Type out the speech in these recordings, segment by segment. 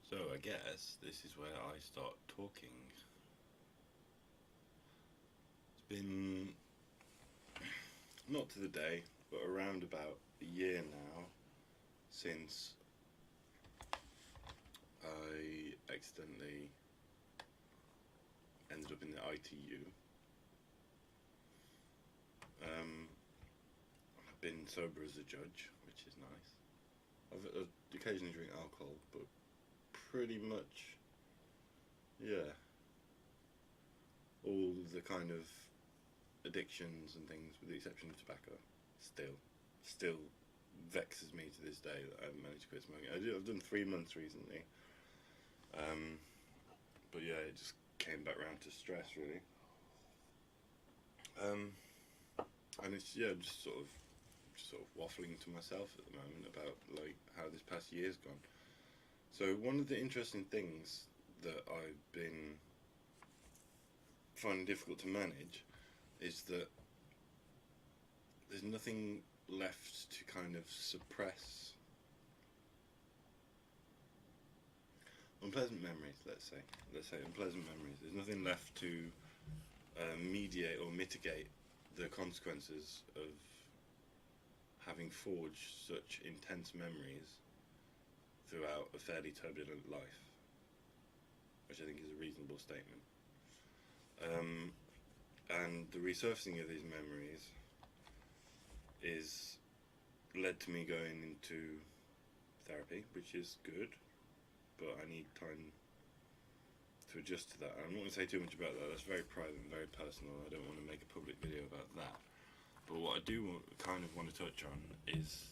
So I guess this is where I start talking. It's been not to the day, but around about a year now since I accidentally ended up in the ITU. I've been sober as a judge, which is nice. I've occasionally drink alcohol, but pretty much, yeah, all the kind of addictions and things, with the exception of tobacco, still vexes me to this day that I haven't managed to quit smoking. I've done 3 months recently, um, but yeah, it just came back round to stress really. Um, and it's just sort of waffling to myself at the moment about like how this past year's gone. So one of the interesting things that I've been finding difficult to manage is that there's nothing left to kind of suppress unpleasant memories. Let's say unpleasant memories. There's nothing left to mediate or mitigate the consequences of having forged such intense memories throughout a fairly turbulent life, which I think is a reasonable statement. Um, and the resurfacing of these memories is led to me going into therapy, which is good, but I need time to adjust to that. I'm not going to say too much about that. That's very private and very personal. I don't want to make a public video about that. But what I do kind of want to touch on is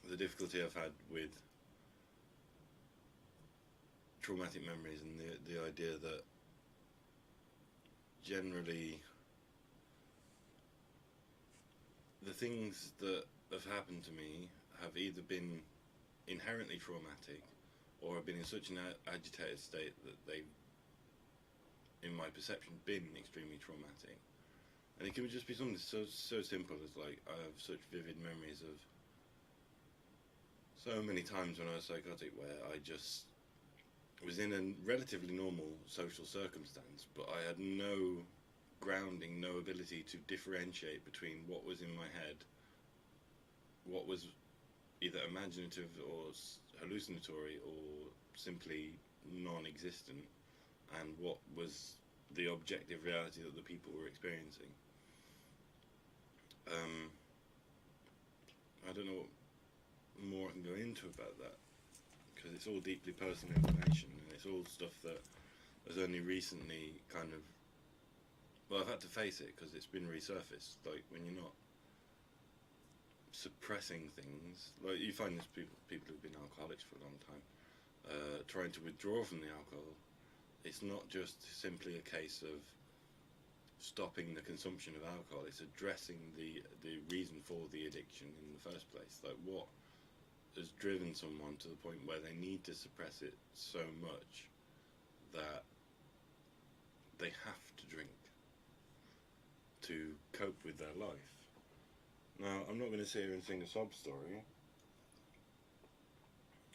the difficulty I've had with traumatic memories and the idea that generally the things that have happened to me have either been inherently traumatic or have been in such an agitated state that they've, in my perception, been extremely traumatic. And it can just be something so simple as like I have such vivid memories of so many times when I was psychotic where I just was in a relatively normal social circumstance, but I had no grounding, no ability to differentiate between what was in my head, what was either imaginative or hallucinatory or simply non-existent, and what was the objective reality that the people were experiencing. Um, I don't know what more I can go into about that because it's all deeply personal information and it's all stuff that has only recently kind of, well, I've had to face it because it's been resurfaced. Like when you're not suppressing things, like you find this people who've been alcoholics for a long time, trying to withdraw from the alcohol. It's not just simply a case of stopping the consumption of alcohol. It's addressing the reason for the addiction in the first place. Like what has driven someone to the point where they need to suppress it so much that they have to drink to cope with their life. Now, I'm not going to sit here and sing a sob story,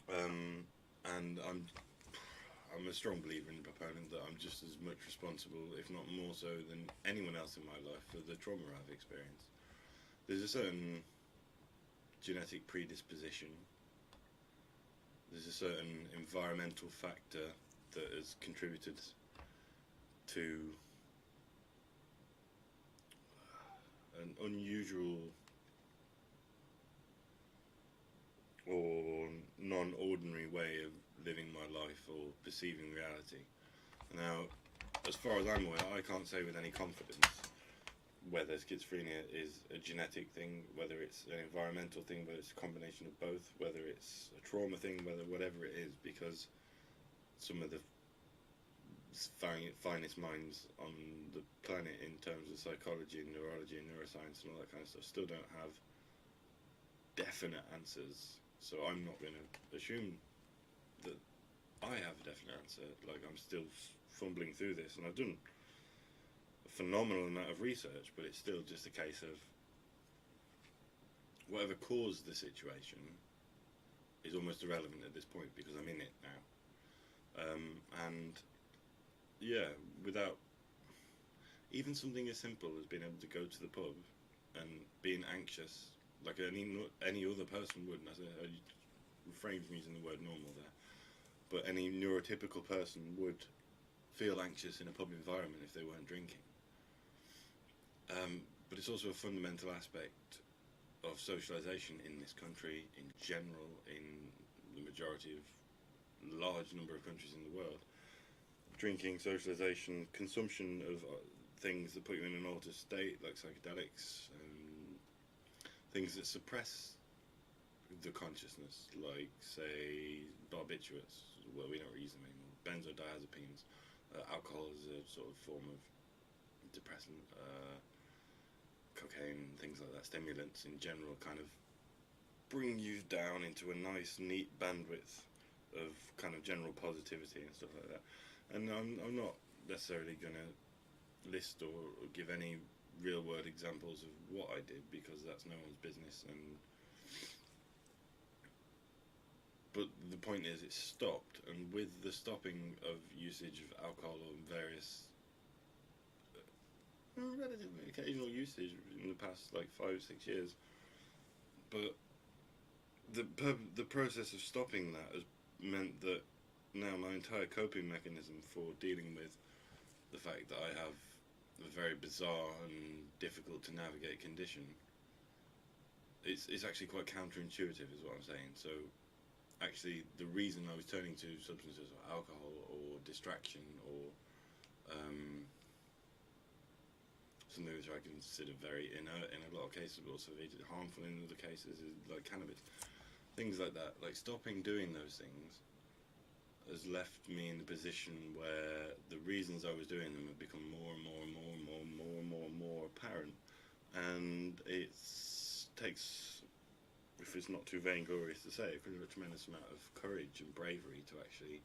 and I'm a strong believer in the proponent that I'm just as much responsible, if not more so, than anyone else in my life for the trauma I've experienced. There's a certain genetic predisposition. There's a certain environmental factor that has contributed to an unusual or non-ordinary way of living my life or perceiving reality. Now, as far as I'm aware, I can't say with any confidence whether schizophrenia is a genetic thing, whether it's an environmental thing, whether it's a combination of both, whether it's a trauma thing, whatever it is, because some of the finest minds on the planet in terms of psychology and neurology and neuroscience and all that kind of stuff still don't have definite answers. So I'm not going to assume that I have a definite answer. Like, I'm still fumbling through this, and I've done a phenomenal amount of research, but it's still just a case of whatever caused the situation is almost irrelevant at this point because I'm in it now. And yeah, without even something as simple as being able to go to the pub and being anxious like any other person would. And I refrain from using the word normal there, but any neurotypical person would feel anxious in a pub environment if they weren't drinking. But it's also a fundamental aspect of socialisation in this country, in general, in the majority of large number of countries in the world. Drinking, socialisation, consumption of things that put you in an altered state, like psychedelics, things that suppress the consciousness, like, say, barbiturates. Well, we don't use them anymore. Benzodiazepines. Alcohol is a sort of form of depressant. Cocaine, things like that, stimulants in general, kind of bring you down into a nice, neat bandwidth of kind of general positivity and stuff like that. And I'm not necessarily going to list or give any real-world examples of what I did, because that's no one's business. But the point is, it stopped, and with the stopping of usage of alcohol or various relatively occasional usage in the past like 5-6 years, but the process of stopping that has meant that now my entire coping mechanism for dealing with the fact that I have a very bizarre and difficult to navigate condition, it's actually quite counterintuitive is what I'm saying. So actually the reason I was turning to substances or alcohol or distraction or something which I consider very inert in a lot of cases, but also very harmful in other cases, is like cannabis. Things like that. Like, stopping doing those things has left me in the position where the reasons I was doing them have become more and more apparent. And it takes, if it's not too vainglorious to say, a tremendous amount of courage and bravery to actually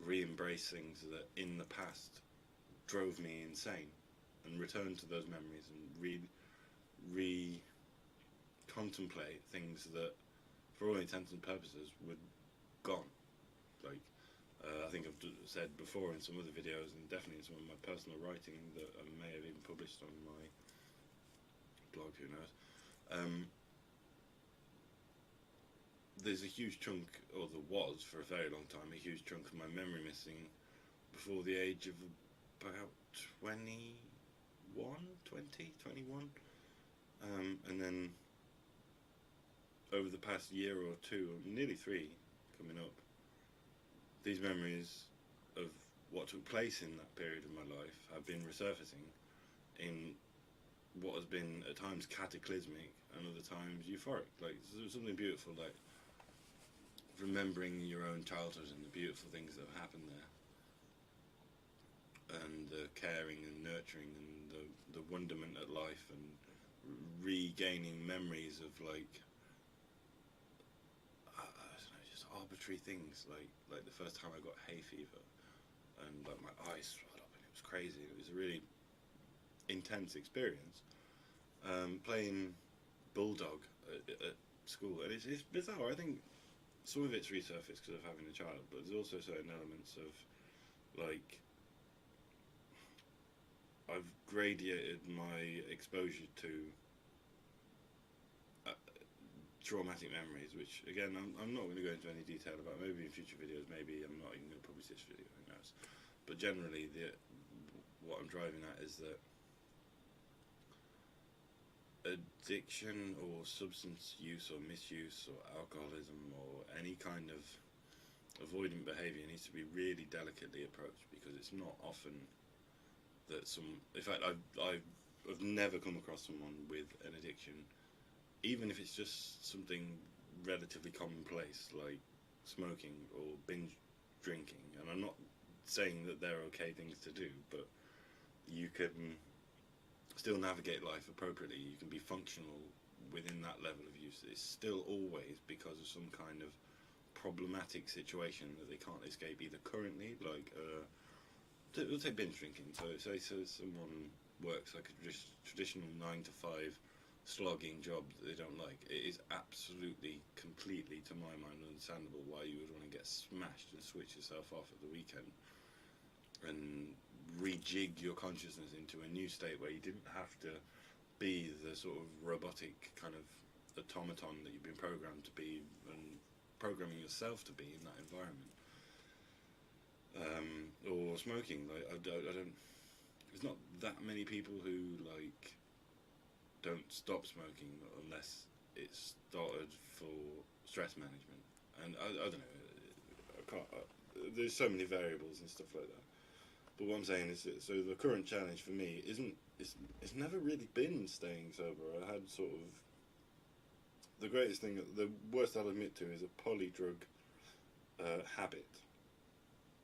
re-embrace things that in the past drove me insane, and return to those memories and contemplate things that, for all intents and purposes, were gone. Like, I think I've said before in some other videos, and definitely in some of my personal writing that I may have even published on my blog, who knows. There's a huge chunk, or there was for a very long time, a huge chunk of my memory missing before the age of about 21. And then over the past year or two, nearly 3 coming up, these memories of what took place in that period of my life have been resurfacing in what has been at times cataclysmic and other times euphoric. Like, there's something beautiful, like remembering your own childhood and the beautiful things that have happened there, and the caring and nurturing and the wonderment at life, and regaining memories of, like, I don't know, just arbitrary things, like the first time I got hay fever, and like my eyes swelled up and it was crazy. It was a really intense experience. Playing bulldog at school, and it's bizarre. I think some of it's resurfaced because of having a child, but there's also certain elements of, like, I've gradiated my exposure to traumatic memories, which, again, I'm not going to go into any detail about. Maybe in future videos, maybe I'm not even going to publish this video, who knows. But generally, what I'm driving at is that addiction or substance use or misuse or alcoholism or any kind of avoidant behaviour needs to be really delicately approached, because it's not often that in fact, I've never come across someone with an addiction, even if it's just something relatively commonplace like smoking or binge drinking. And I'm not saying that they're okay things to do, but you can still navigate life appropriately. You can be functional within that level of use. It's still always because of some kind of problematic situation that they can't escape, either currently, like we'll take binge drinking. So someone works like a traditional 9 to 5 slogging job that they don't like. It is absolutely, completely, to my mind, understandable why you would want to get smashed and switch yourself off at the weekend and rejig your consciousness into a new state where you didn't have to be the sort of robotic kind of automaton that you've been programmed to be and programming yourself to be in that environment. Or smoking, like I don't. There's not that many people who like don't stop smoking unless it's started for stress management, and I don't know. I can't. There's so many variables and stuff like that. But what I'm saying is that, so the current challenge for me isn't. It's never really been staying sober. I had sort of the greatest thing. The worst I'll admit to is a polydrug habit.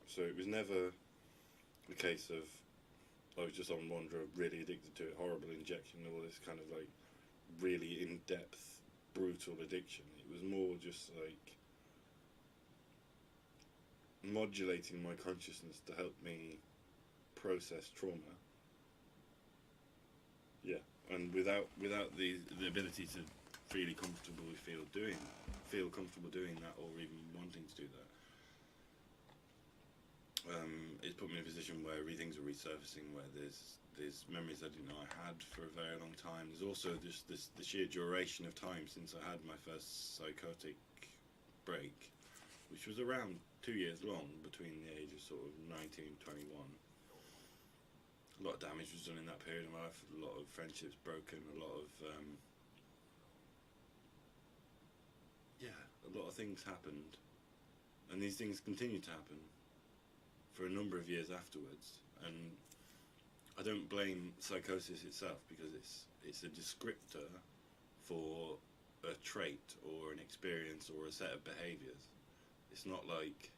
So it was never a case of I was just on one drug, really addicted to it, horrible injection, all this kind of like really in-depth, brutal addiction. It was more just like modulating my consciousness to help me process trauma. Yeah, and without the ability to feel comfortable doing that, or even wanting to do that. It's put me in a position where things are resurfacing, where there's memories I didn't know I had for a very long time. There's also just the sheer duration of time since I had my first psychotic break, which was around 2 years long, between the age of sort of 19 and 21. A lot of damage was done in that period of my life, a lot of friendships broken, a lot of things happened, and these things continue to happen for a number of years afterwards. And I don't blame psychosis itself, because it's a descriptor for a trait or an experience or a set of behaviours. It's not like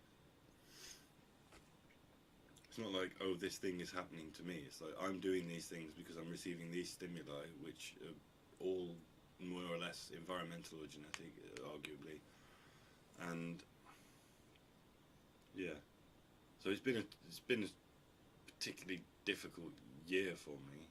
oh, this thing is happening to me. It's like I'm doing these things because I'm receiving these stimuli, which are all more or less environmental or genetic, arguably. And yeah, so it's been a particularly difficult year for me.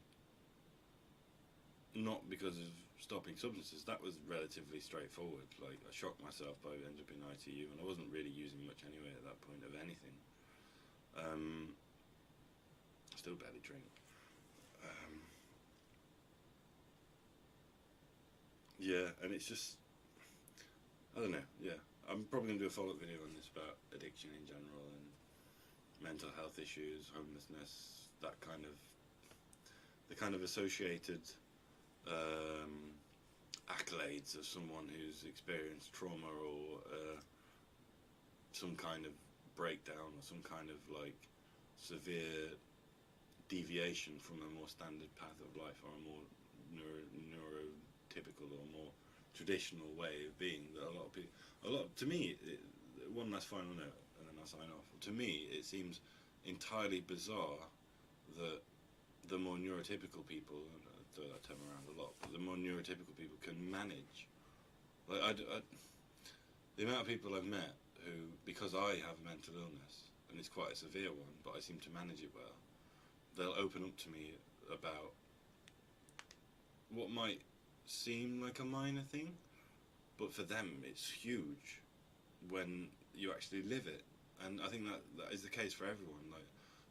Not because of stopping substances, that was relatively straightforward. Like, I shocked myself by ending up in ITU, and I wasn't really using much anyway at that point of anything. Still barely drink. Yeah, and it's just, I don't know, yeah. I'm probably going to do a follow-up video on this about addiction in general and mental health issues, homelessness, the kind of associated accolades of someone who's experienced trauma or some kind of breakdown or some kind of like severe deviation from a more standard path of life, or a more neurotypical or more traditional way of being, that to me, one last final note and then I'll sign off. To me, it seems entirely bizarre that the more neurotypical people, and I throw that term around a lot, but the more neurotypical people can manage. Like, the amount of people I've met who, because I have a mental illness, and it's quite a severe one, but I seem to manage it well, they'll open up to me about what might seem like a minor thing, but for them it's huge when you actually live it. And I think that is the case for everyone. Like,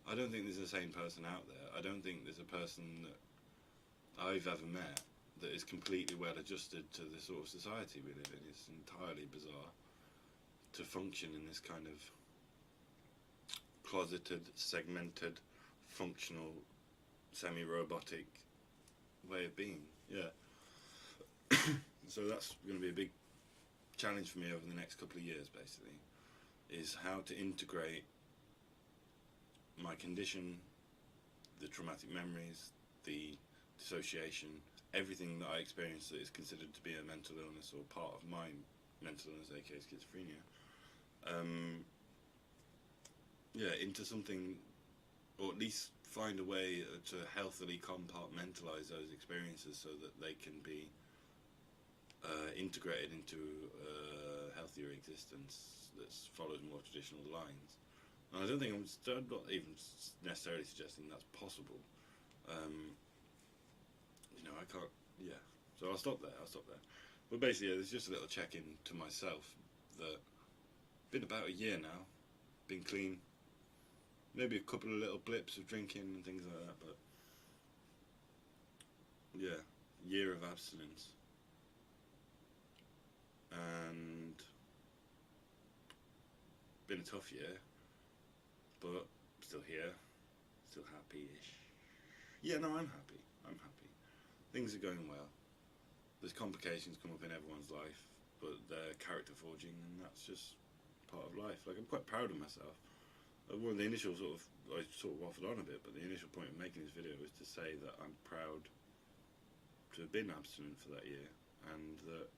I don't think there's a sane person out there. I don't think there's a person that I've ever met that is completely well adjusted to the sort of society we live in. It's entirely bizarre to function in this kind of closeted, segmented, functional, semi-robotic way of being. Yeah. So that's going to be a big challenge for me over the next couple of years, basically, is how to integrate my condition, the traumatic memories, the dissociation, everything that I experienced that is considered to be a mental illness or part of my mental illness, aka schizophrenia, into something, or at least find a way to healthily compartmentalize those experiences so that they can be integrated into a healthier existence that follows more traditional lines. And I don't think I'm not even necessarily suggesting that's possible. I can't. Yeah. So I'll stop there. But basically, there's just a little check-in to myself that been about a year now, been clean. Maybe a couple of little blips of drinking and things like that, but yeah, year of abstinence. And been a tough year, but still here, still happy-ish. Yeah, no, I'm happy. Things are going well. There's complications come up in everyone's life, but they're character forging, and that's just part of life. Like, I'm quite proud of myself. One of the initial I sort of waffled on a bit, but the initial point of making this video was to say that I'm proud to have been abstinent for that year, and that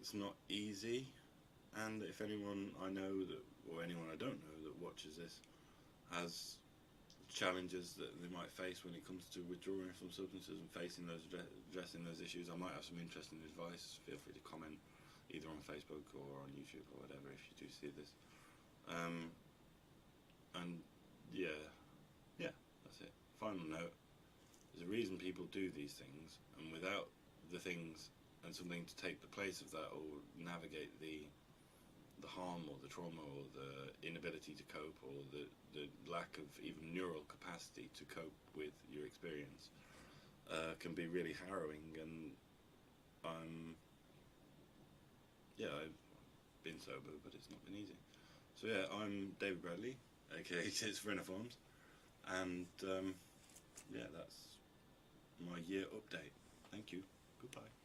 it's not easy, and if anyone I know that, or anyone I don't know that watches this has challenges that they might face when it comes to withdrawing from substances and facing those, addressing those issues, I might have some interesting advice. Feel free to comment either on Facebook or on YouTube or whatever if you do see this. And yeah, that's it. Final note, there's a reason people do these things, and without the things and something to take the place of that or navigate the harm or the trauma or the inability to cope or the lack of even neural capacity to cope with your experience can be really harrowing. And I've been sober, but it's not been easy. So yeah, I'm David Bradley, aka Schizophreniforms, and yeah, that's my year update. Thank you. Goodbye.